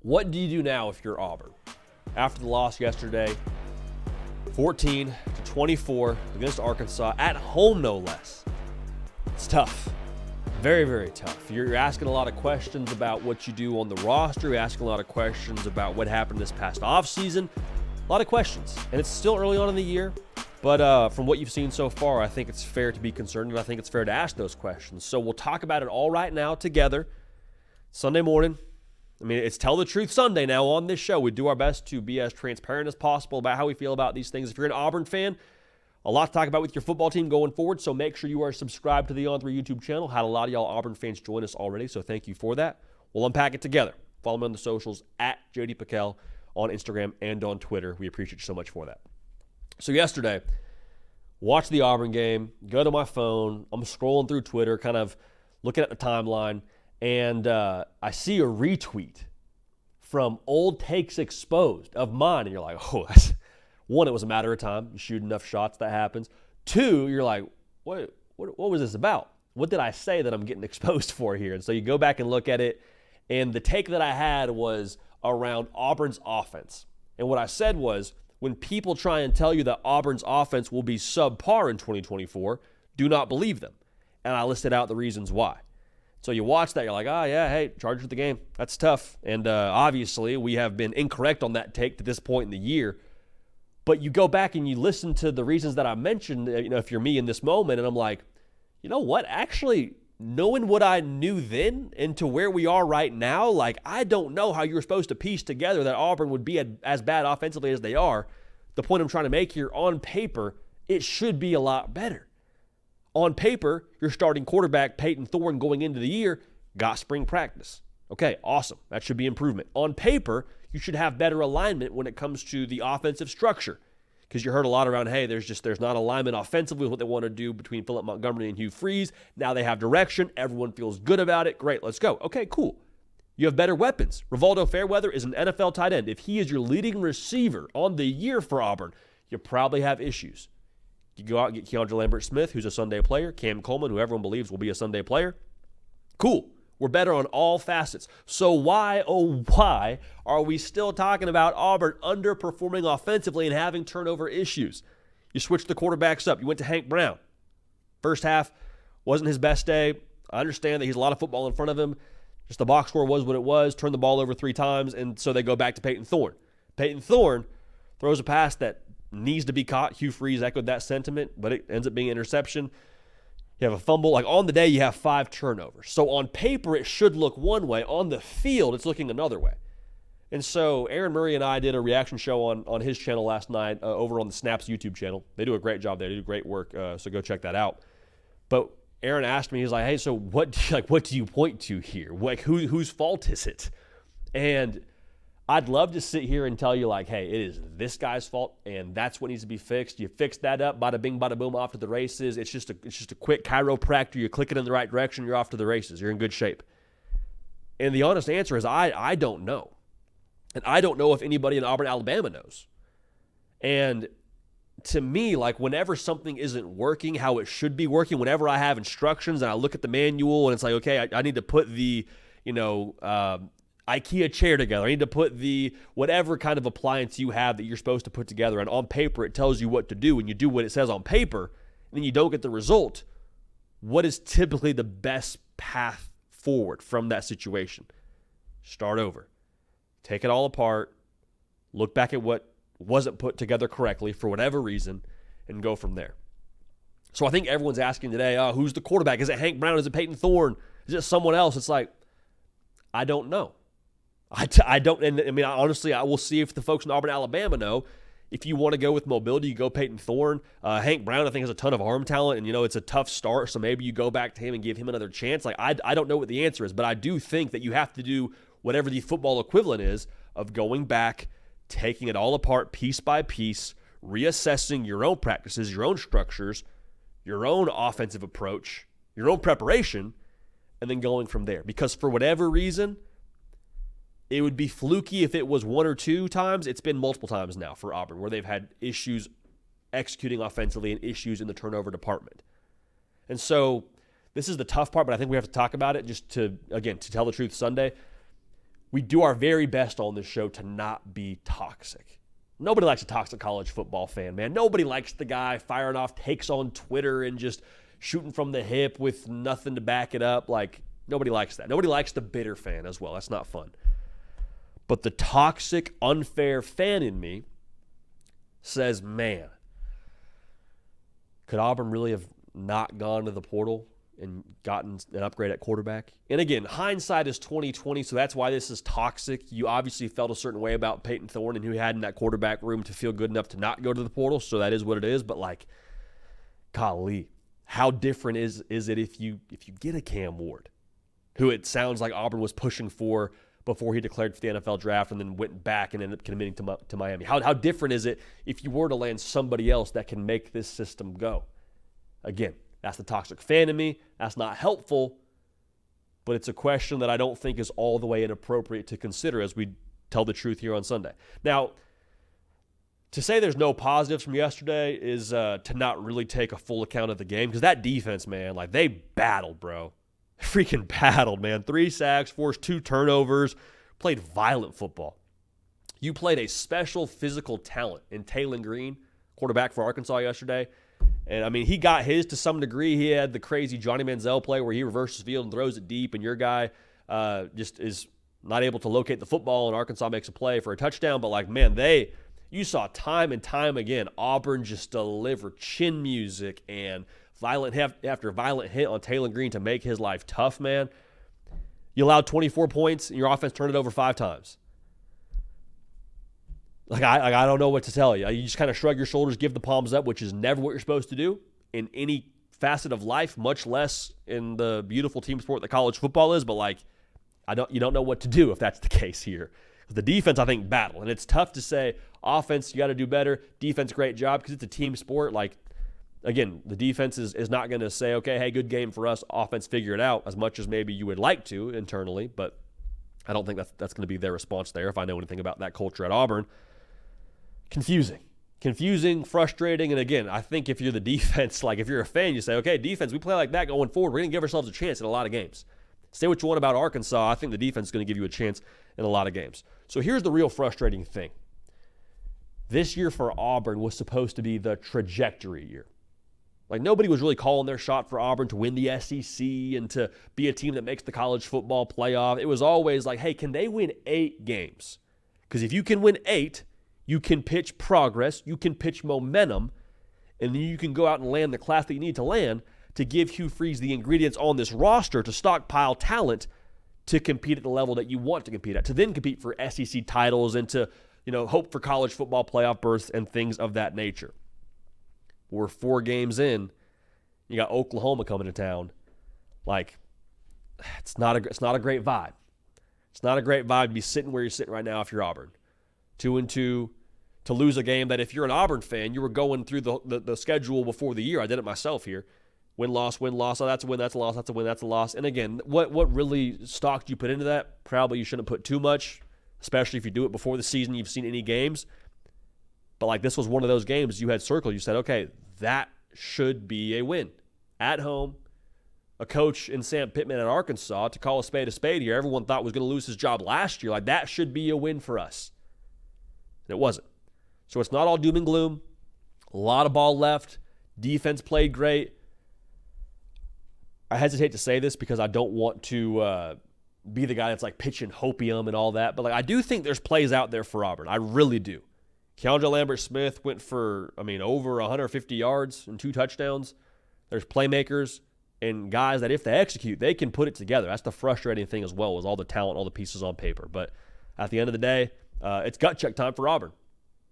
What do you do now if you're Auburn? After the loss yesterday, 14-24 against Arkansas, at home no less. It's tough. Very, very tough. You're asking a lot of questions about what you do on the roster. You're asking a lot of questions about what happened this past offseason. A lot of questions. And it's still early on in the year. But from what you've seen so far, I think it's fair to be concerned, and I think it's fair to ask those questions. So we'll talk about it all right now together. Sunday morning. I mean, it's Tell the Truth Sunday now on this show. We do our best to be as transparent as possible about how we feel about these things. If you're an Auburn fan, a lot to talk about with your football team going forward, so make sure you are subscribed to the On3 YouTube channel. Had a lot of y'all Auburn fans join us already, so thank you for that. We'll unpack it together. Follow me on the socials, at JD Piquel on Instagram and on Twitter. We appreciate you so much for that. So yesterday, watched the Auburn game, go to my phone. I'm scrolling through Twitter, kind of looking at the timeline, and I see a retweet from Old Takes Exposed of mine, and you're like, oh, that's one, it was a matter of time. You shoot enough shots, that happens. Two, you're like, what was this about? What did I say that I'm getting exposed for here? And so you go back and look at it, and the take that I had was around Auburn's offense. And what I said was, when people try and tell you that Auburn's offense will be subpar in 2024, do not believe them. And I listed out the reasons why. So you watch that, you're like, oh, yeah, hey, Chargers the game. That's tough. And obviously, we have been incorrect on that take to this point in the year. But you go back and you listen to the reasons that I mentioned, if you're me in this moment, and I'm like, you know what? Actually, knowing what I knew then and to where we are right now, like, I don't know how you're supposed to piece together that Auburn would be as bad offensively as they are. The point I'm trying to make here, on paper, it should be a lot better. On paper, your starting quarterback, Peyton Thorne, going into the year, got spring practice. Okay, awesome. That should be improvement. On paper, you should have better alignment when it comes to the offensive structure, because you heard a lot around, hey, there's not alignment offensively with what they want to do between Philip Montgomery and Hugh Freeze. Now they have direction. Everyone feels good about it. Great, let's go. Okay, cool. You have better weapons. Rivaldo Fairweather is an NFL tight end. If he is your leading receiver on the year for Auburn, you probably have issues. You go out and get Keandre Lambert-Smith, who's a Sunday player, Cam Coleman, who everyone believes will be a Sunday player. Cool. We're better on all facets. So why, oh why, are we still talking about Auburn underperforming offensively and having turnover issues? You switched the quarterbacks up. You went to Hank Brown. First half wasn't his best day. I understand that he's a lot of football in front of him. Just the box score was what it was. Turned the ball over 3 times, and so they go back to Peyton Thorne. Peyton Thorne throws a pass that needs to be caught. Hugh Freeze echoed that sentiment, but it ends up being an interception. You have a fumble. Like, on the day, you have 5 turnovers. So on paper, it should look one way. On the field, it's looking another way. And so Aaron Murray and I did a reaction show on his channel last night over on the Snaps YouTube channel. They do a great job there. They do great work, so go check that out. But Aaron asked me, he's like, hey, so what do you point to here? Like, whose fault is it? And I'd love to sit here and tell you, like, hey, it is this guy's fault, and that's what needs to be fixed. You fix that up, bada bing, bada boom, off to the races. It's just a quick chiropractor. You click it in the right direction, you're off to the races. You're in good shape. And the honest answer is I don't know. And I don't know if anybody in Auburn, Alabama knows. And to me, like, whenever something isn't working how it should be working, whenever I have instructions and I look at the manual and it's like, okay, I need to put the, IKEA chair together. I need to put the whatever kind of appliance you have that you're supposed to put together, and on paper it tells you what to do, and you do what it says on paper, and then you don't get the result. What is typically the best path forward from that situation? Start over. Take it all apart. Look back at what wasn't put together correctly for whatever reason, and go from there. So I think everyone's asking today, who's the quarterback? Is it Hank Brown? Is it Peyton Thorne? Is it someone else? It's like, I don't know. I don't, and I mean, honestly, I will see if the folks in Auburn, Alabama know. If you want to go with mobility, you go Peyton Thorne. Hank Brown, I think, has a ton of arm talent, and, it's a tough start, so maybe you go back to him and give him another chance. Like, I don't know what the answer is, but I do think that you have to do whatever the football equivalent is of going back, taking it all apart piece by piece, reassessing your own practices, your own structures, your own offensive approach, your own preparation, and then going from there. Because for whatever reason, it would be fluky if it was 1 or 2 times. It's been multiple times now for Auburn where they've had issues executing offensively and issues in the turnover department. And so this is the tough part, but I think we have to talk about it just to tell the truth Sunday. we do our very best on this show to not be toxic. Nobody likes a toxic college football fan, man. Nobody likes the guy firing off takes on Twitter and just shooting from the hip with nothing to back it up. Like, nobody likes that. Nobody likes the bitter fan as well. That's not fun. But the toxic, unfair fan in me says, man, could Auburn really have not gone to the portal and gotten an upgrade at quarterback? And again, hindsight is 20/20, so that's why this is toxic. You obviously felt a certain way about Peyton Thorne and who he had in that quarterback room to feel good enough to not go to the portal, so that is what it is. But, like, golly, how different is it if you get a Cam Ward, who it sounds like Auburn was pushing for before he declared for the NFL draft and then went back and ended up committing to Miami? How different is it if you were to land somebody else that can make this system go? Again, that's the toxic fan in me. That's not helpful, but it's a question that I don't think is all the way inappropriate to consider as we tell the truth here on Sunday. Now, to say there's no positives from yesterday is to not really take a full account of the game, because that defense, man, like, they battled, bro. Freaking battled, man. 3 sacks, forced 2 turnovers, played violent football. You played a special physical talent in Taylon Green, quarterback for Arkansas yesterday. And, I mean, he got his to some degree. He had the crazy Johnny Manziel play where he reverses field and throws it deep, and your guy just is not able to locate the football, and Arkansas makes a play for a touchdown. But, like, man, you saw time and time again Auburn just deliver chin music and violent hit after violent hit on Taylon Green to make his life tough, man. You allowed 24 points, and your offense turned it over 5 times. Like, I don't know what to tell you. You just kind of shrug your shoulders, give the palms up, which is never what you're supposed to do in any facet of life, much less in the beautiful team sport that college football is. But, like, you don't know what to do if that's the case here. The defense, I think, battle. And it's tough to say, offense, you got to do better. Defense, great job, because it's a team sport. Like, again, the defense is not going to say, okay, hey, good game for us. Offense, figure it out, as much as maybe you would like to internally. But I don't think that's going to be their response there if I know anything about that culture at Auburn. Confusing, frustrating, and again, I think if you're the defense, like if you're a fan, you say, okay, defense, we play like that going forward. We're going to give ourselves a chance in a lot of games. Say what you want about Arkansas. I think the defense is going to give you a chance in a lot of games. So here's the real frustrating thing. This year for Auburn was supposed to be the trajectory year. Like, nobody was really calling their shot for Auburn to win the SEC and to be a team that makes the college football playoff. It was always like, hey, can they win 8 games? Because if you can win 8, you can pitch progress, you can pitch momentum, and then you can go out and land the class that you need to land to give Hugh Freeze the ingredients on this roster to stockpile talent to compete at the level that you want to compete at, to then compete for SEC titles and to, hope for college football playoff berths and things of that nature. We're 4 games in. You got Oklahoma coming to town. Like, it's not a great vibe. It's not a great vibe to be sitting where you're sitting right now if you're Auburn. 2-2. To lose a game that if you're an Auburn fan, you were going through the schedule before the year. I did it myself here. Win, loss. Oh, that's a win, that's a loss, that's a win, that's a loss. And again, what really stock do you put into that? Probably you shouldn't put too much, especially if you do it before the season you've seen any games. But, like, this was one of those games you had circled. You said, okay, that should be a win. At home, a coach in Sam Pittman at Arkansas, to call a spade here, everyone thought was going to lose his job last year. Like, that should be a win for us. And it wasn't. So it's not all doom and gloom. A lot of ball left. Defense played great. I hesitate to say this because I don't want to be the guy that's, like, pitching hopium and all that. But, like, I do think there's plays out there for Auburn. I really do. Keandre Lambert-Smith went for, over 150 yards and 2 touchdowns. There's playmakers and guys that if they execute, they can put it together. That's the frustrating thing as well, is all the talent, all the pieces on paper. But at the end of the day, it's gut check time for Auburn.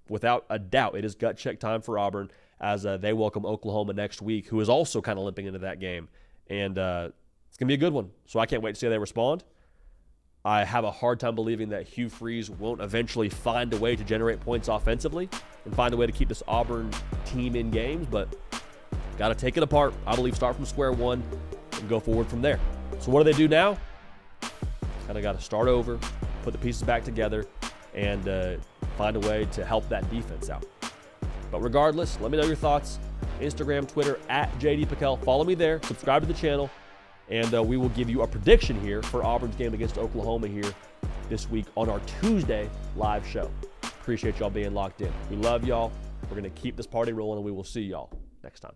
Without a doubt, it is gut check time for Auburn as they welcome Oklahoma next week, who is also kind of limping into that game. And it's going to be a good one. So I can't wait to see how they respond. I have a hard time believing that Hugh Freeze won't eventually find a way to generate points offensively and find a way to keep this Auburn team in games, but got to take it apart. I believe start from square one and go forward from there. So what do they do now? Kind of got to start over, put the pieces back together, and find a way to help that defense out. But regardless, let me know your thoughts. Instagram, Twitter, @JDPickell. Follow me there. Subscribe to the channel. And we will give you a prediction here for Auburn's game against Oklahoma here this week on our Tuesday live show. Appreciate y'all being locked in. We love y'all. We're going to keep this party rolling, and we will see y'all next time.